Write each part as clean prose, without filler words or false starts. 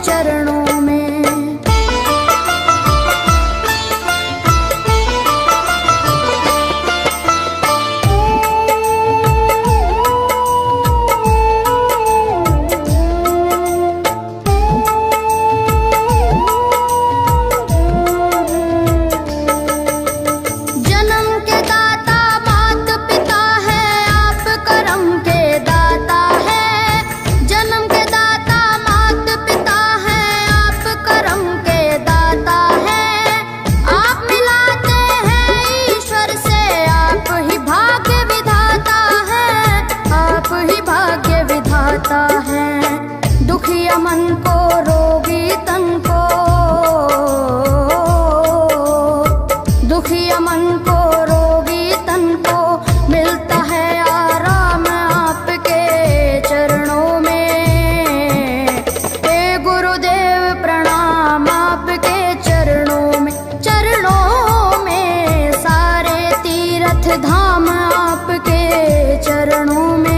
चरणों में। दुखिया मन को रोगी तन को, दुखिया मन को रोगी तन को मिलता है आराम आपके चरणों में। हे गुरुदेव प्रणाम आपके चरणों में, चरणों में सारे तीर्थ धाम आपके चरणों में।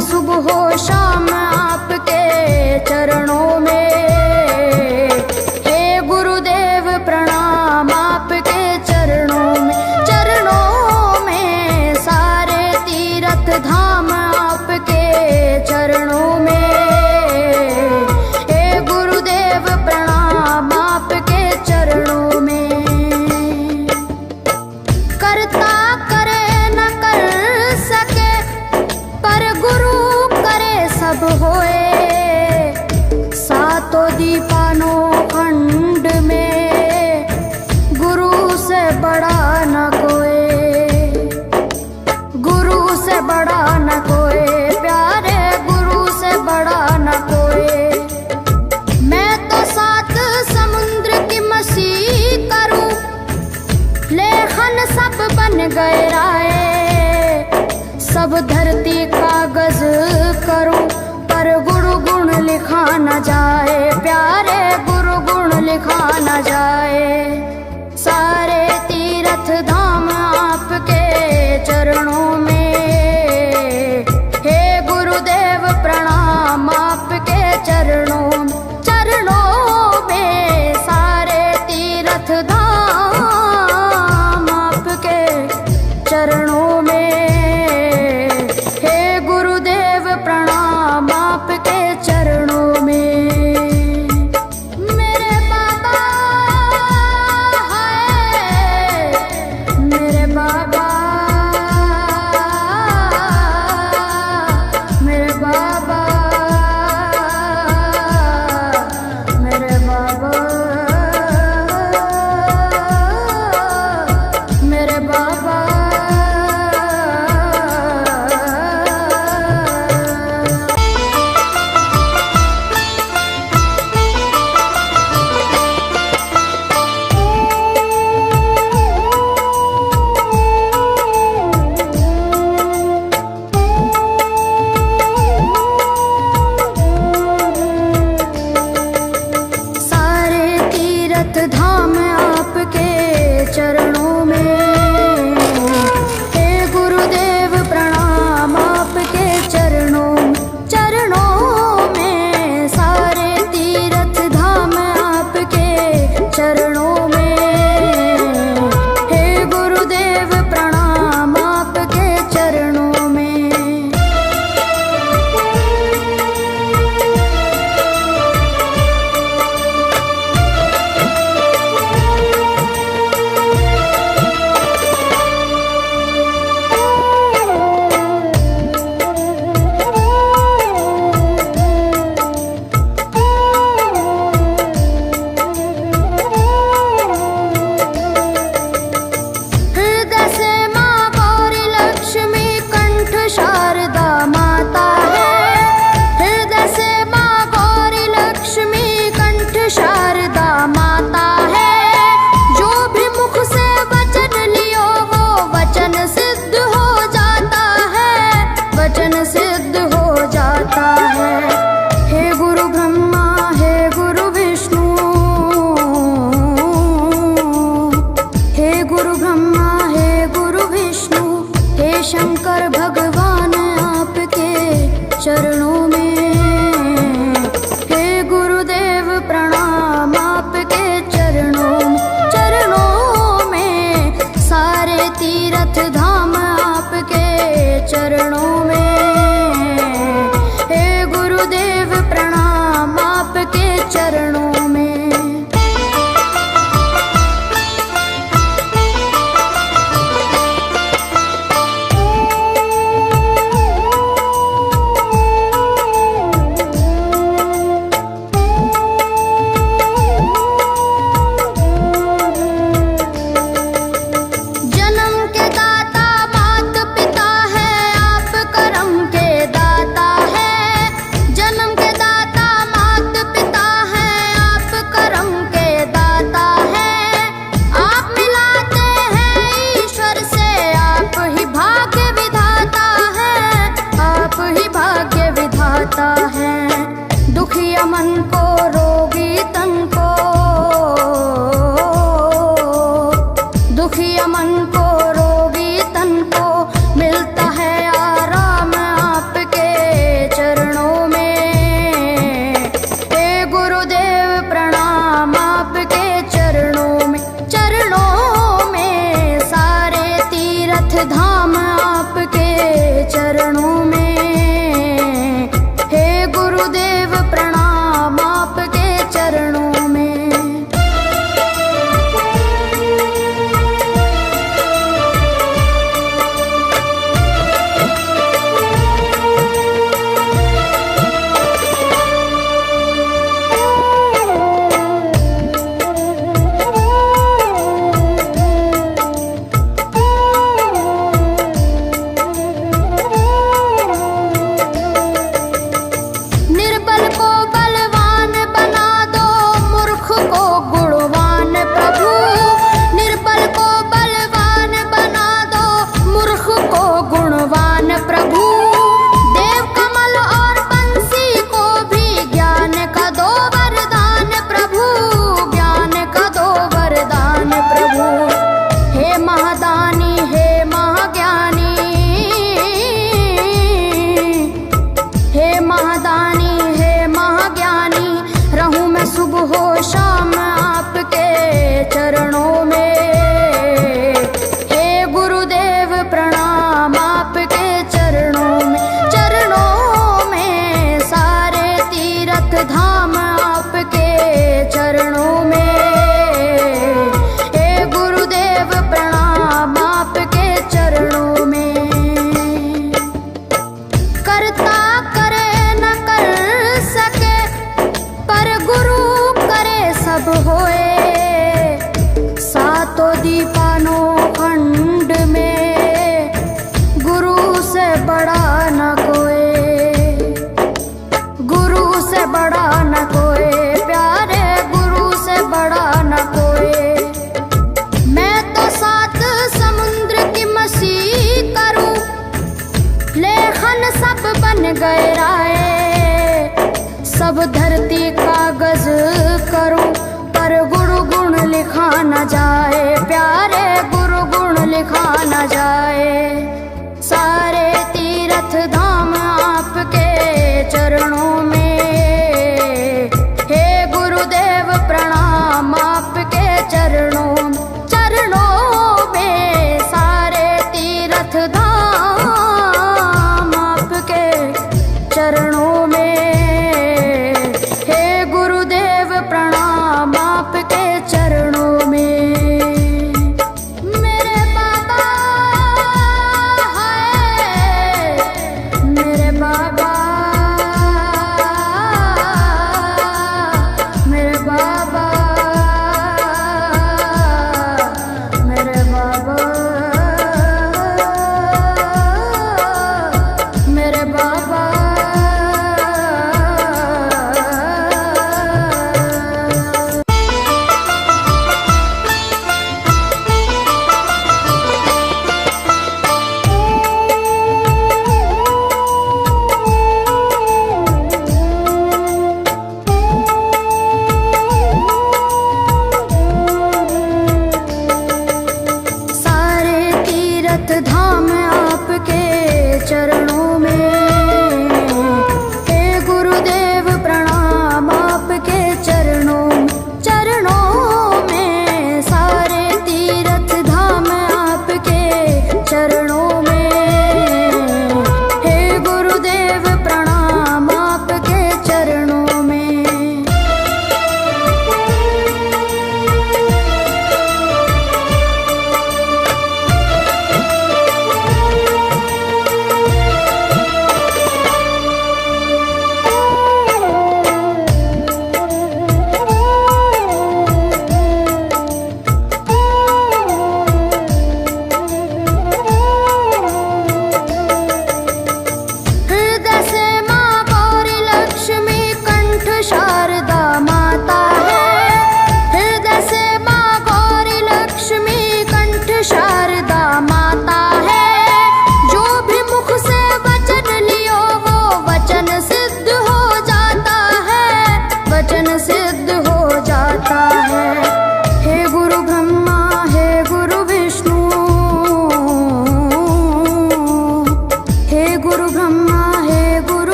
सुबह हो शाम आपके चरणों में। हे गुरुदेव प्रणाम आपके चरणों में, चरणों में सारे तीर्थ धाम आपके चरणों में। हे गुरुदेव प्रणाम आपके चरणों में। करता करे न कर सके पर गुरु सब होए, सातों दीपानों खंड में गुरु से बड़ा न कोई, गुरु से बड़ा न कोई, प्यारे गुरु से बड़ा न कोई। मैं तो सात समुद्र की मसी करूं, लेखन सब बन गए राय, सब धरती कागज करूं पर गुरु गुण लिखा न जाए, प्यारे गुरु गुण लिखा न जाए। सारे तीर्थ धाम आपके चरणों में। हे गुरुदेव प्रणाम आपके चरणों में, चरणों में सारे तीर्थ धाम आपके चरणों में। चरणों में मेरे बाबा है, मेरे बाबा कर भगवान आपके चरणों में। हे गुरुदेव प्रणाम आपके चरणों में सारे तीर्थ धाम आपके चरणों में। हे गुरुदेव प्रणाम आपके चरणों में। दुखिया मन को रोगी तन को, दुखिया मन को रोगी तन को मिलता है आराम आपके चरणों में। हे गुरुदेव प्रणाम आपके चरणों में सारे तीर्थ धाम आपके चरणों में। गुरुदेव प्रणाम आपके चरणों में। सुबह हो शाम आपके चरणों में। हे गुरुदेव प्रणाम आपके चरणों में सारे तीर्थ धाम आपके चरणों में। हे गुरुदेव प्रणाम आपके चरणों में। करता करे न कर सके पर गुरु सब होए। सातों दीपानों खंड में गुरु से बड़ा न कोई, गुरु से बड़ा न कोई प्यारे, गुरु से बड़ा न कोई। मैं तो सात समुद्र की मसी करूं, लेखन सब बन गए राय। सब धरती कागज करूं पर गुरु गुण लिखा न जाए प्यारे, गुरु गुण लिखा न जाए। सारे तीर्थ धाम आपके चरणों में। हे गुरुदेव प्रणाम आपके चरणों में सारे तीर्थ धाम आपके चरणों में। प्रणाम आपके चरणों में। मेरे बाबा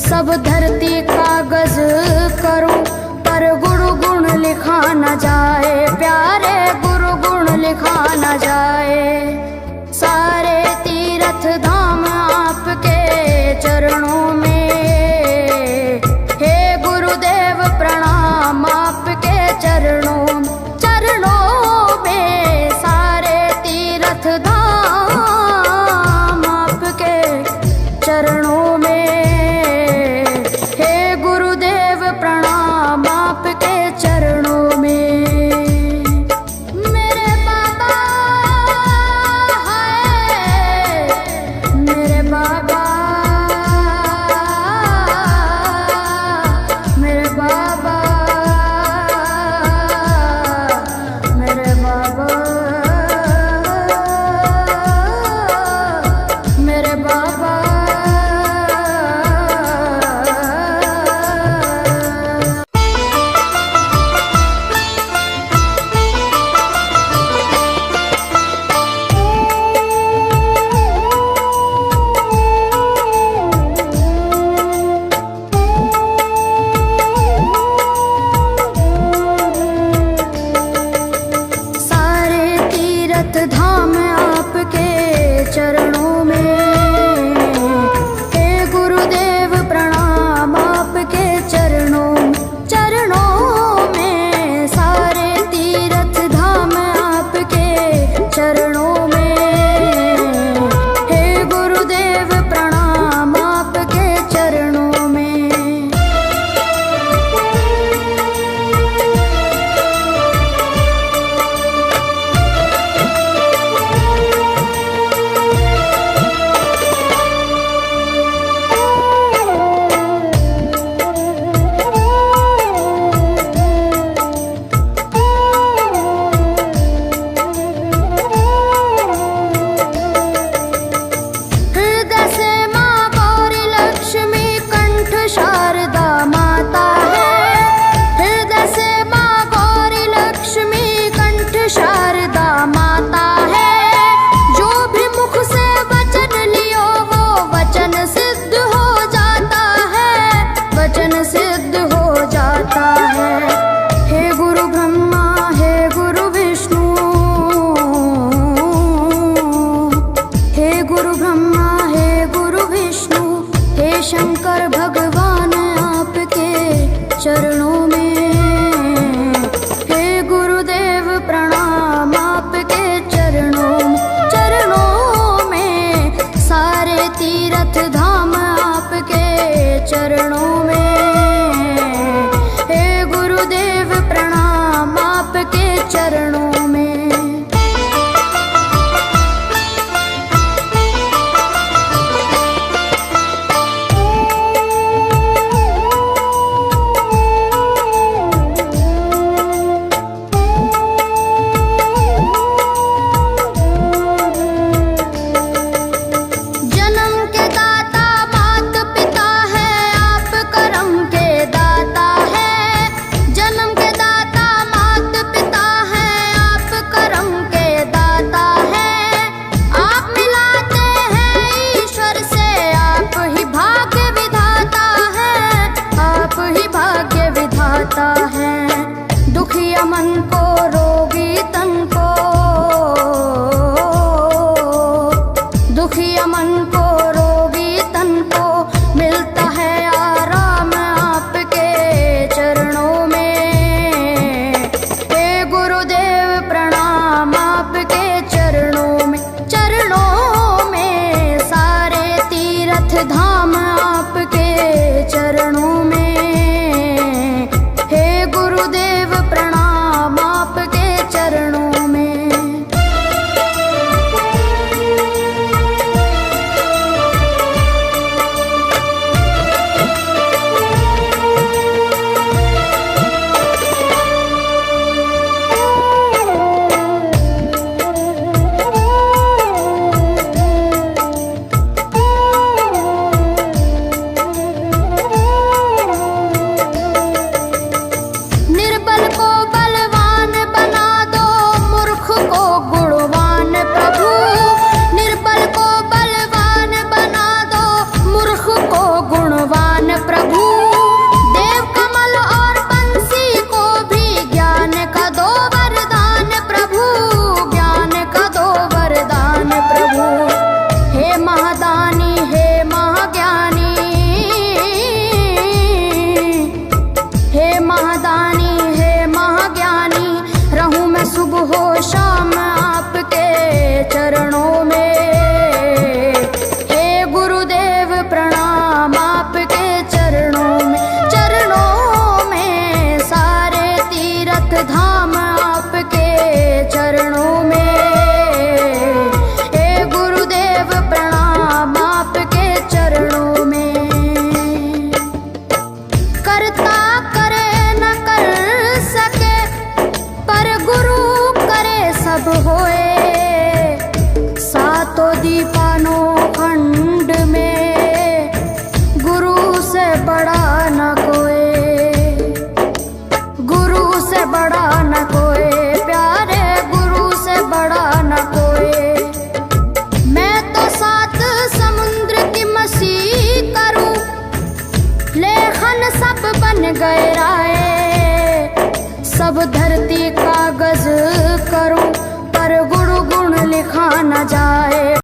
सब धरती कागज करूं पर गुरु गुण लिखा न जाए, प्यारे गुरु गुण लिखा न जाए। सारे तीर्थ धाम आपके चरणों में, हे गुरुदेव प्रणाम आपके चरणों में। सारे तीर्थ धाम आपके चरणों में, हे गुरुदेव प्रणाम आपके चरणों में। मेरे बाबा है, मेरे बाबा, मेरे बाबा, मेरे बाबा, मेरे बाबा। सारे तीर्थ धाम आपके चरणों में, हे गुरुदेव प्रणाम आपके चरणों में। सारे तीर्थ धाम आपके चरणों में, हे गुरुदेव प्रणाम आपके चरणों में। हृदय से माँ गौरी लक्ष्मी कंठ शारदा माता है। हृदय से माँ गौरी लक्ष्मी कंठ शारदा माता है। जो भी मुख से वचन लियो वो वचन सिद्ध हो जाता है, वचन सिद्ध हो जाता है। हे गुरु ब्रह्मा, हे गुरु विष्णु, हे गुरु ब्रह्मा, हे गुरु विष्णु, हे शंकर भगवान आपके चरणों में, हे गुरुदेव प्रणाम आपके चरणों में। सारे तीर्थ धाम आपके चरणों में, हे गुरुदेव प्रणाम आपके चरणों में। जन्म के दाता मात पिता है, आप करम के दाता है। जन्म के दाता मात पिता है, सब होए, सातों दीपानो खंड में गुरु से बड़ा न कोई, गुरु से बड़ा न कोई, प्यारे गुरु से बड़ा न कोई। मैं तो सात समुद्र की मसी करूं, लेखन सब बन गए राय, सब धरती कागज करूं, पर गुरु गुण लिखा न जाए।